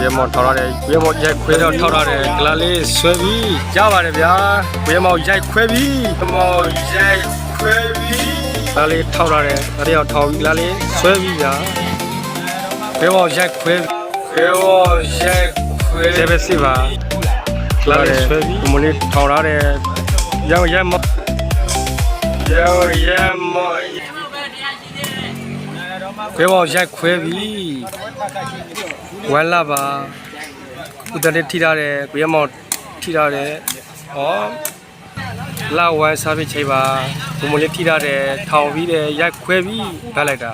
ကွေးမောင်ထောက်ရတယ်ကွေးမောင်ရိုက်ခွဲတော့ထောက်ရတယ်ကလာလေးဆွဲပြီးရပါတယ်ဗျာကွေးမောင်ရိုက်ခွဲပြီးမောင်ရိုက်ခွဲပြီးကလာလေးထောက်ရတယ်ဒါတယောက်ထောက်ပြီးကလာလေးဆွဲပြီးဗျာကွေးမောင်ရိုက်ခွဲကွေးမောင်ရိုက်ခွဲတယ်ပဲစီပါကလာလေးဆွဲပြီးမလေးထောက်ရတယ်ရောင်မောင်ကွေးမောင်ရိုက်ခွဲပြီးဝမ်းလာပါဥဒတဲ့ထိရတယ်ကွေးမောင်ထိရတယ်ဟောလာဝမ်းစားပြီးချိန်ပါဘုံမလေးထိရတယ်ထောင်ပြီးတယ်ရိုက်ခွဲပြီးဖက်လိုက်တာ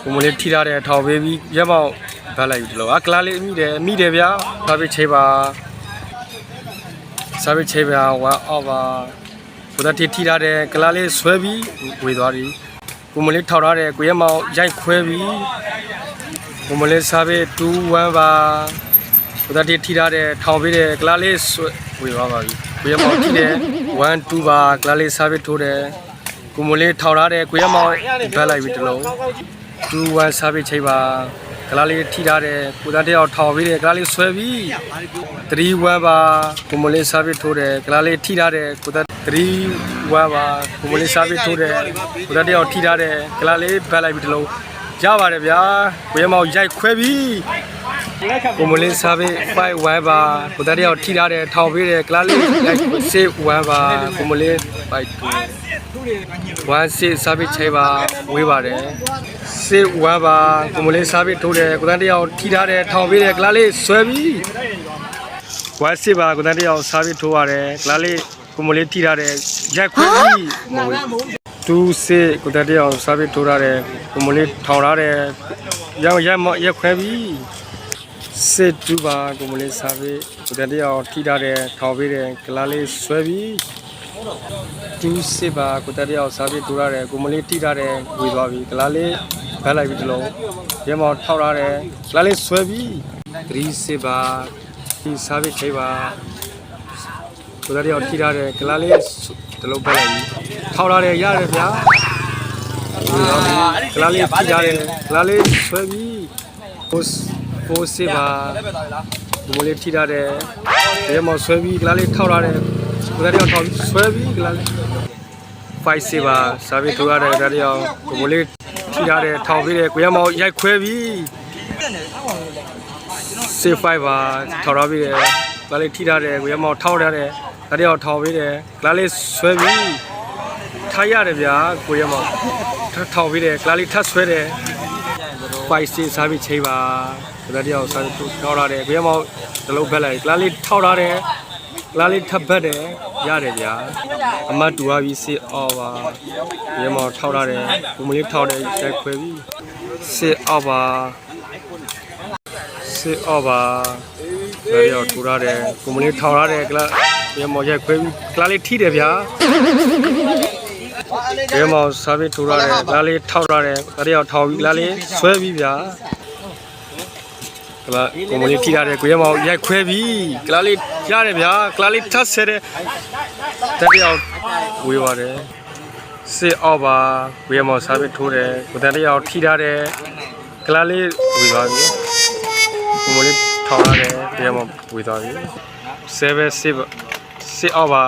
ဘုံမလေးထိရတယ်ထောင်ပေးပြီးရက်မောင်ဖက်လိုက်ပြီဒီလိုကလာလေးမိတယ်ဗျာစားပြီးချိန်ပါစားပြီးချိန်ပါဝမ်းအောက်ပါဘုဒ္ဓထိရတယ်ကလာလေးဆွဲပြီးဝေသွားပြီဘုံမလေးထောက်ရတယ်ကွေးမောင်ရိုက်ခွဲပြီးဘုံမလေးစားပြီး2-1ပါဘုဒ္ဓထိရတယ်ထောင်ပေးတယ်ကလာလေးဝေသွားပါပြီကွေးမောင်ထိတယ်1-2ပါကလာလေးစားပြီးထိုးတယ်ဘုံမလေးထောက်ရတယ်ကွေးမောင်ဘက်လိုက်ပြီတလုံး2-1စားပြီးချိန်ပါကလာလေးထိရတယ်ဘုဒ္ဓတယောက်ထောင်ပေးတယ်ကလာလေးဆွဲပြီး3-1ပါဘုံမလေးစားပြီးထိုးတယ်ကလာလေးထိရတယ်ဘုဒ္ဓ3-1ပါဘုံမလေးစားပြီးထိုးတယ်ဘုဒ္ဓတယောက်ထိရတယ်ကလာလေးဘက်လိုက်ပြီတလုံးရပါတယ်ဗျာကွေးမောင်ရိုက်ခွဲပြီးဘုံမလေးစားပြီး5-1ပါဘုဒ္ဓတယောက်ထိရတယ်ထောင်ပေးတယ်ကလာလေးရိုက်6-1ပါဘုံမလေး5-2 1-6စားပြီးချိန်ပါဝေးပါတယ်6-1ပါဘုံမလေးစားပြီးထိုးတယ်ကိုတန်းတယောက်ထိထားတယ်ထောင်ပေးတယ်ကလာလေးဆွဲပြီး1-6ပါကိုတန်းတယောက်စားပြီးထိုးရတယ်ကလာလေးဘုံမလေးထိထားတယ်ရိုက်ခွဲပြီး2-6ကိုတန်းတယောက်စားပြီးထိုးရတယ်ဘုံမလေးထောင်ထားတယ်ရက်ခွဲပြီး6-2ပါကိုမလေးစားပြီးကိုတန်းတယောက်ထိထားတယ်ထောင်ပေးတယ်ကလာလေးဆွဲပြီး2-6ပါကိုတန်းတယောက်စားပြီးထိုးရတယ်ကိုမလေးထိထားတယ်ဝေသွားပြီကလာလေးဘက်လိုက်ပြီးတလုံးရဲမောင်ထောက်ထားတယ်ကလာလေးဆွဲပြီး3-6ပါဒီစားပြီးချိန်ပါကိုတန်းတယောက်ထိထားတယ်ကလာလေးတလုံးဘက်လိုက်ပြီးထောက်ထားတယ်ရတယ်ဗျာကလာလေးထိထားတယ်ကလာလေးဆွဲပြီး4-6ပါဒီမလေးထိထားတယ်ရဲမောင်ဆွဲပြီးကလာလေးထောက်ထားတယ်ကိုတန်းတယောက်ထောက်ဆွဲပြီးကလာလေး5-6ပါစားပြီးထိုးရတယ်ဒါတယောက်ဒီမလေးထိထားတယ်ထောင်ပေးတယ်ကိုရမောင်ရိုက်ခွဲပြီး6-5ပါထောက်ထားပြီးတယ်ကလာလေးထိထားတယ်ကိုရမောင်ထောက်ထားတယ်ဒါတယောက်ထောင်ပေးတယ်ကလာလေးဆွဲပြီးထားရတယ်ဗျာကိုရမောင်ထောင်ပေးတယ်ကလာလေးထပ်ဆွဲတယ်5-6စားပြီးချိန်ပါဒါတယောက်စားပြီးထောက်ထားတယ်ကိုရမောင်တလုံးဘက်လိုက်ကလာလေးထောက်ထားတယ်ကလာလေးထပ်ဘက်တယ်ရတယ်ဗျာအမတ်တူပြီးစစ်အော်ပါရေမောင်ထောက်ထားတယ်ဘုံမလေးထောက်တယ်ရိုက်ခွဲပြီးစစ်အော်ပါဒါရောထူထားတယ်ဘုံမလေးထောက်ထားတယ်ကလာရေမောင်ရိုက်ခွဲပြီးကလာလေးထိတယ်ဗျာရေမောင်စားပြီးထူထားတယ်ကလာလေးထောက်ထားတယ်ဒါရောထောက်ပြီးကလာလေးဆွဲပြီးဗျာကလာဘုံမလေးထိထားတယ်ကိုရမောင်ရိုက်ခွဲပြီးကလာလေးရတယ်ဗျာကလာလေးထပ်ဆဲတယ်တတယောက်ဝေးပါတယ်စစ်အောက်ပါကိုရမောင်စားပြီးထိုးတယ်ကိုတတယောက်ထိထားတယ်ကလာလေးဝေးသွားပြီဘုံမလေးထောက်ရတယ်ကိုရမောင်ဝေးသွားပြီ7-6စစ်အောက်ပါ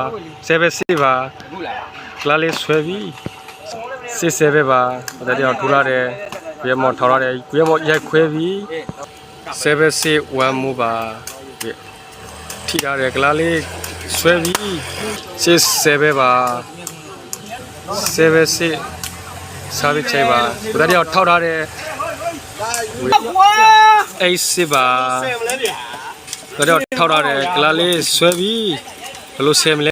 7-6ပါကလာလေးဆွဲပြီး6-7ပါကိုတတယောက်ထိုးထားတယ်ကိုရမောင်ထောက်ရတယ်ကိုရမောင်ရိုက်ခွဲပြီး7-6-1မူပါထိထားတယ်ကလာလေးဆွဲပြီး6-7ပါ7-6စားပြီးချိန်ပါဘယ်တယောက်ထောက်ထားတယ်8-6ပါဘယ်တယောက်ထောက်ထားတယ်ကလာလေးဆွဲပြီးဘယ်လိုဆယ်မလဲ